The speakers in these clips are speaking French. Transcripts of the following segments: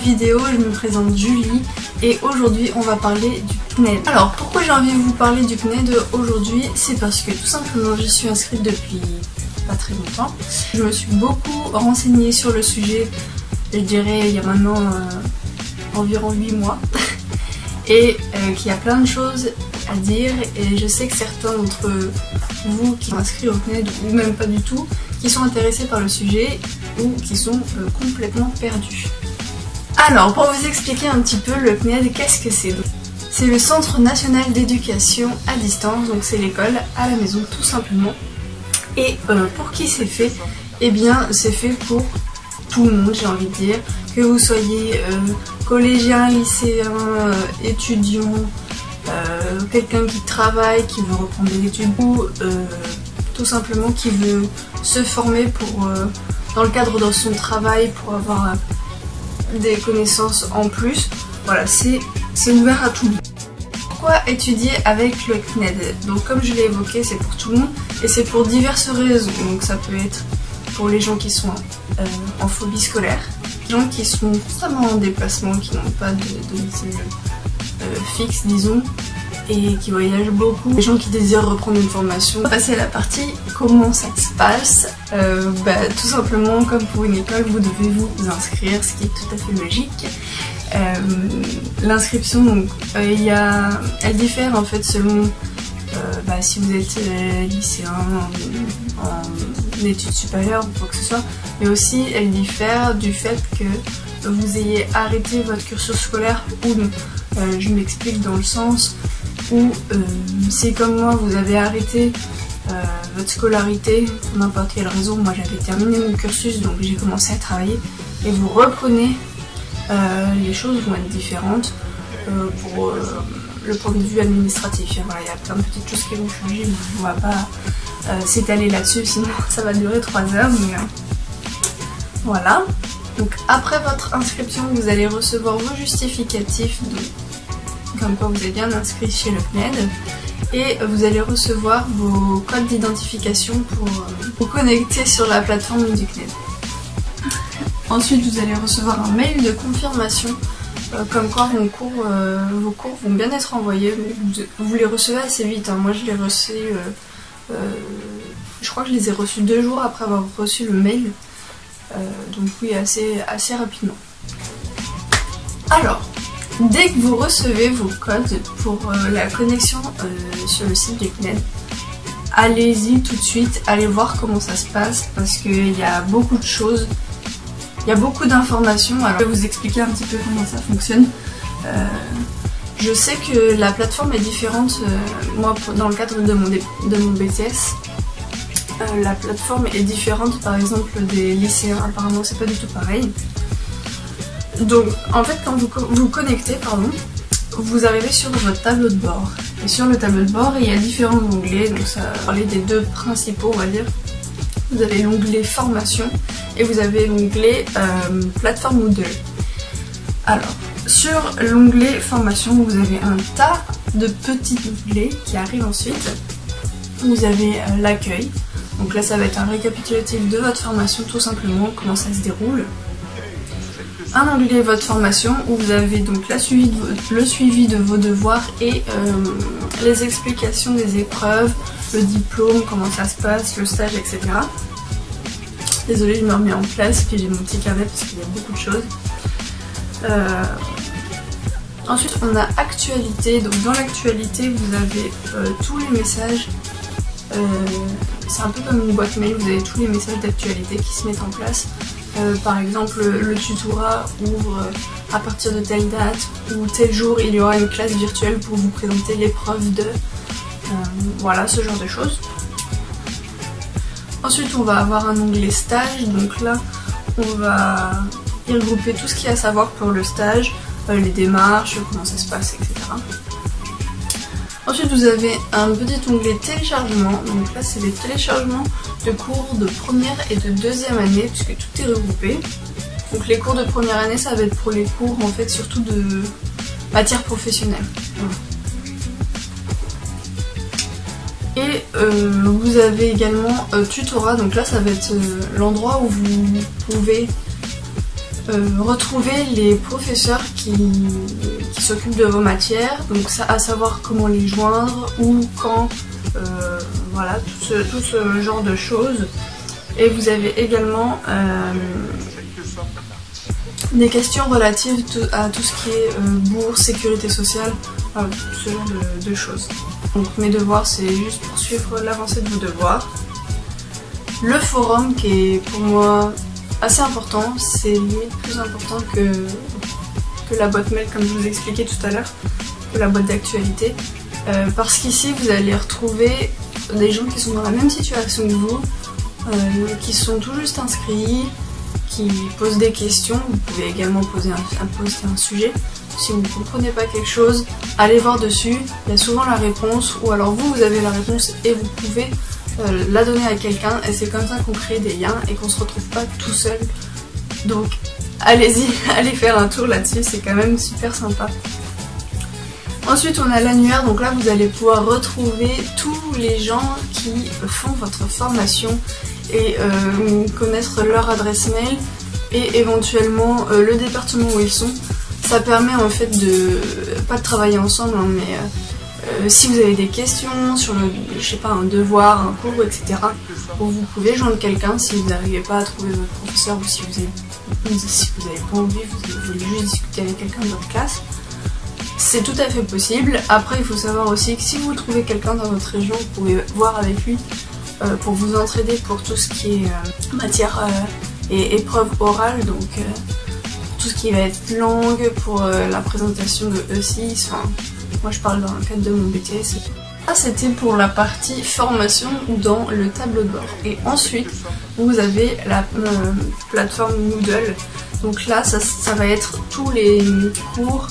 Vidéo, je me présente Julie et aujourd'hui on va parler du CNED. Alors pourquoi j'ai envie de vous parler du CNED aujourd'hui, c'est parce que tout simplement j'y suis inscrite depuis pas très longtemps. Je me suis beaucoup renseignée sur le sujet, je dirais il y a maintenant environ 8 mois et qu'il y a plein de choses à dire et je sais que certains d'entre vous qui sont inscrits au CNED ou même pas du tout, qui sont intéressés par le sujet ou qui sont complètement perdus. Alors, pour vous expliquer un petit peu le CNED, qu'est-ce que c'est? C'est le Centre National d'Éducation à Distance, donc c'est l'école à la maison tout simplement. Et pour qui c'est fait? Eh bien, c'est fait pour tout le monde, j'ai envie de dire. Que vous soyez collégien, lycéen, étudiant, quelqu'un qui travaille, qui veut reprendre des études ou tout simplement qui veut se former pour, dans le cadre de son travail pour avoir des connaissances en plus. Voilà, c'est ouvert à tout le monde. Pourquoi étudier avec le CNED? Donc comme je l'ai évoqué, c'est pour tout le monde et c'est pour diverses raisons. Donc ça peut être pour les gens qui sont en phobie scolaire, les gens qui sont constamment en déplacement, qui n'ont pas de domicile fixe disons, et qui voyagent beaucoup, les gens qui désirent reprendre une formation. On va passer à la partie comment ça se passe. Tout simplement comme pour une école, vous devez vous inscrire, ce qui est tout à fait logique. L'inscription, donc, elle diffère en fait selon si vous êtes lycéen, en études supérieures ou quoi que ce soit, mais aussi elle diffère du fait que vous ayez arrêté votre cursus scolaire ou non. Je m'explique dans le sens où si comme moi vous avez arrêté votre scolarité pour n'importe quelle raison, moi j'avais terminé mon cursus donc j'ai commencé à travailler et vous reprenez, les choses vont être différentes pour le point de vue administratif. Voilà, il y a plein de petites choses qui vont changer, mais on va pas s'étaler là-dessus sinon ça va durer 3 heures. Mais voilà. Donc après votre inscription, vous allez recevoir vos justificatifs comme quoi vous êtes bien inscrit chez le CNED et vous allez recevoir vos codes d'identification pour vous connecter sur la plateforme du CNED. Ensuite vous allez recevoir un mail de confirmation comme quoi vos cours vont bien être envoyés. Vous les recevez assez vite, hein. Moi je les reçus, je crois que je les ai reçus 2 jours après avoir reçu le mail. Donc oui, assez rapidement. Alors, dès que vous recevez vos codes pour la connexion sur le site du CNED, allez-y tout de suite, allez voir comment ça se passe parce qu'il y a beaucoup de choses, il y a beaucoup d'informations. Alors je vais vous expliquer un petit peu comment ça fonctionne. Je sais que la plateforme est différente, moi dans le cadre de mon BTS. La plateforme est différente par exemple des lycéens, apparemment c'est pas du tout pareil. Donc en fait quand vous vous connectez, vous arrivez sur votre tableau de bord. Et sur le tableau de bord il y a différents onglets, donc ça va parler des 2 principaux on va dire. Vous avez l'onglet formation et vous avez l'onglet plateforme Moodle. Alors sur l'onglet formation vous avez un tas de petits onglets qui arrivent ensuite. Vous avez l'accueil. Donc là ça va être un récapitulatif de votre formation tout simplement, comment ça se déroule. Un onglet votre formation où vous avez donc le suivi de vos devoirs et les explications des épreuves, le diplôme, comment ça se passe, le stage, etc. Désolée, je me remets en place, puis j'ai mon petit carnet parce qu'il y a beaucoup de choses. Ensuite on a actualité, donc dans l'actualité vous avez tous les messages. C'est un peu comme une boîte mail, vous avez tous les messages d'actualité qui se mettent en place. Par exemple, le tutorat ouvre à partir de telle date ou tel jour il y aura une classe virtuelle pour vous présenter l'épreuve de... voilà, ce genre de choses. Ensuite on va avoir un onglet stage, donc là on va y regrouper tout ce qu'il y a à savoir pour le stage, les démarches, comment ça se passe, etc. Ensuite vous avez un petit onglet téléchargement, donc là c'est les téléchargements de cours de première et de deuxième année puisque tout est regroupé. Donc les cours de première année ça va être pour les cours en fait surtout de matière professionnelle. Voilà. Et vous avez également tutorat, donc là ça va être l'endroit où vous pouvez retrouver les professeurs qui s'occupent de vos matières, donc ça, à savoir comment les joindre, où, quand, voilà, tout ce genre de choses. Et vous avez également des questions relatives à tout ce qui est bourse, sécurité sociale, ce genre de choses. Donc mes devoirs c'est juste pour suivre l'avancée de vos devoirs. Le forum qui est pour moi assez important, c'est limite plus important que la boîte mail comme je vous expliquais tout à l'heure, que la boîte d'actualité. Parce qu'ici vous allez retrouver des gens qui sont dans la même situation que vous, qui sont tout juste inscrits, qui posent des questions. Vous pouvez également poser un sujet. Si vous ne comprenez pas quelque chose, allez voir dessus, il y a souvent la réponse, ou alors vous avez la réponse et vous pouvez la donner à quelqu'un, et c'est comme ça qu'on crée des liens et qu'on se retrouve pas tout seul. Donc allez-y, allez faire un tour là-dessus, c'est quand même super sympa. Ensuite on a l'annuaire, donc là vous allez pouvoir retrouver tous les gens qui font votre formation et connaître leur adresse mail et éventuellement le département où ils sont. Ça permet en fait pas de travailler ensemble, hein, mais si vous avez des questions sur je sais pas, un devoir, un cours, etc. vous pouvez joindre quelqu'un si vous n'arrivez pas à trouver votre professeur, ou si vous n'avez pas envie, vous voulez juste discuter avec quelqu'un de votre classe. C'est tout à fait possible. Après il faut savoir aussi que si vous trouvez quelqu'un dans votre région, vous pouvez voir avec lui pour vous entraider pour tout ce qui est matière et épreuve orale, donc tout ce qui va être langue, pour la présentation de E6, enfin, moi je parle dans le cadre de mon BTS. Ça c'était pour la partie formation dans le tableau de bord. Et ensuite vous avez la plateforme Moodle. Donc là ça va être tous les cours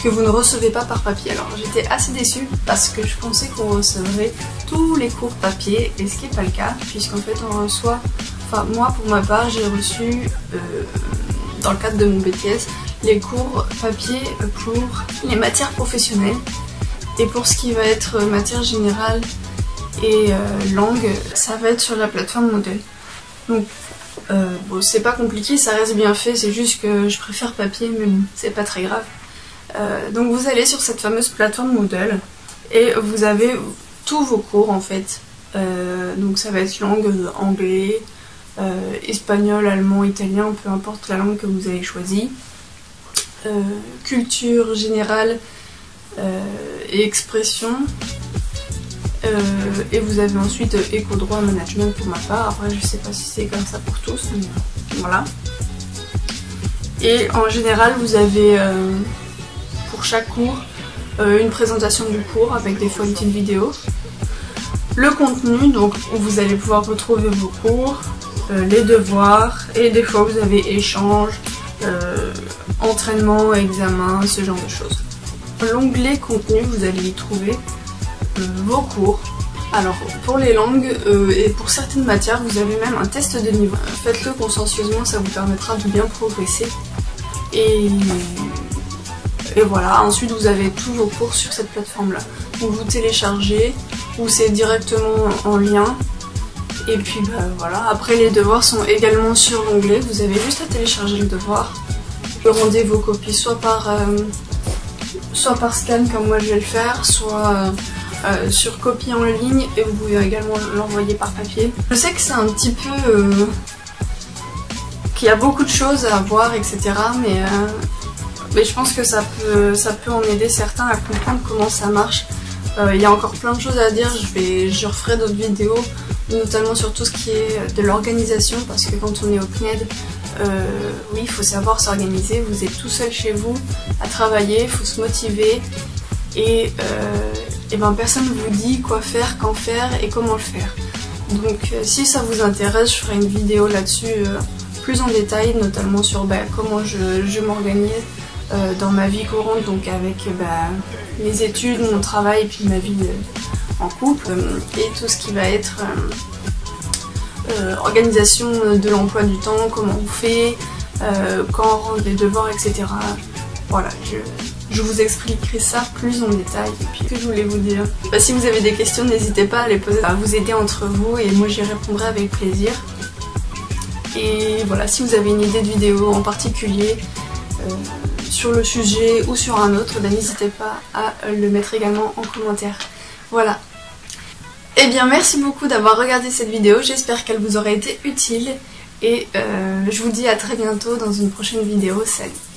que vous ne recevez pas par papier. Alors j'étais assez déçue parce que je pensais qu'on recevrait tous les cours papier, et ce qui n'est pas le cas, puisqu'en fait on reçoit, enfin moi pour ma part j'ai reçu dans le cadre de mon BTS les cours papier pour les matières professionnelles, et pour ce qui va être matière générale et langue, ça va être sur la plateforme Moodle. Donc bon, c'est pas compliqué, ça reste bien fait, c'est juste que je préfère papier, mais bon, c'est pas très grave. Donc vous allez sur cette fameuse plateforme Moodle et vous avez tous vos cours en fait. Donc ça va être langue, anglais, espagnol, allemand, italien, peu importe la langue que vous avez choisie. Culture générale et expression. Et vous avez ensuite éco-droit, management pour ma part. Après je sais pas si c'est comme ça pour tous, mais voilà. Et en général vous avez pour chaque cours une présentation du cours avec des fois une petite vidéo. Le contenu, donc où vous allez pouvoir retrouver vos cours, les devoirs, et des fois vous avez échange, entraînement, examen, ce genre de choses. L'onglet contenu, vous allez y trouver vos cours. Alors pour les langues et pour certaines matières, vous avez même un test de niveau. Faites-le consciencieusement, ça vous permettra de bien progresser. Et voilà, ensuite vous avez tous vos cours sur cette plateforme là. Donc vous téléchargez, ou c'est directement en lien. Et puis bah, voilà, après les devoirs sont également sur l'onglet, vous avez juste à télécharger le devoir. Vous rendez vos copies soit par scan comme moi je vais le faire, soit sur copie en ligne, et vous pouvez également l'envoyer par papier. Je sais que c'est un petit peu... qu'il y a beaucoup de choses à voir, etc. Mais je pense que ça peut en aider certains à comprendre comment ça marche. Il y a encore plein de choses à dire, je referai d'autres vidéos, notamment sur tout ce qui est de l'organisation, parce que quand on est au CNED, oui, il faut savoir s'organiser, vous êtes tout seul chez vous à travailler, il faut se motiver, et ben personne ne vous dit quoi faire, quand faire et comment le faire. Donc si ça vous intéresse, je ferai une vidéo là-dessus plus en détail, notamment sur comment je m'organise dans ma vie courante, donc avec mes études, mon travail et puis ma vie en couple, et tout ce qui va être organisation de l'emploi du temps, comment on fait, quand on rend les devoirs, etc. Voilà, je vous expliquerai ça plus en détail. Et puis, ce que je voulais vous dire, si vous avez des questions, n'hésitez pas à les poser, à vous aider entre vous, et moi j'y répondrai avec plaisir. Et voilà, si vous avez une idée de vidéo en particulier sur le sujet ou sur un autre, n'hésitez pas à le mettre également en commentaire. Voilà. Et bien merci beaucoup d'avoir regardé cette vidéo, j'espère qu'elle vous aura été utile et je vous dis à très bientôt dans une prochaine vidéo. Salut!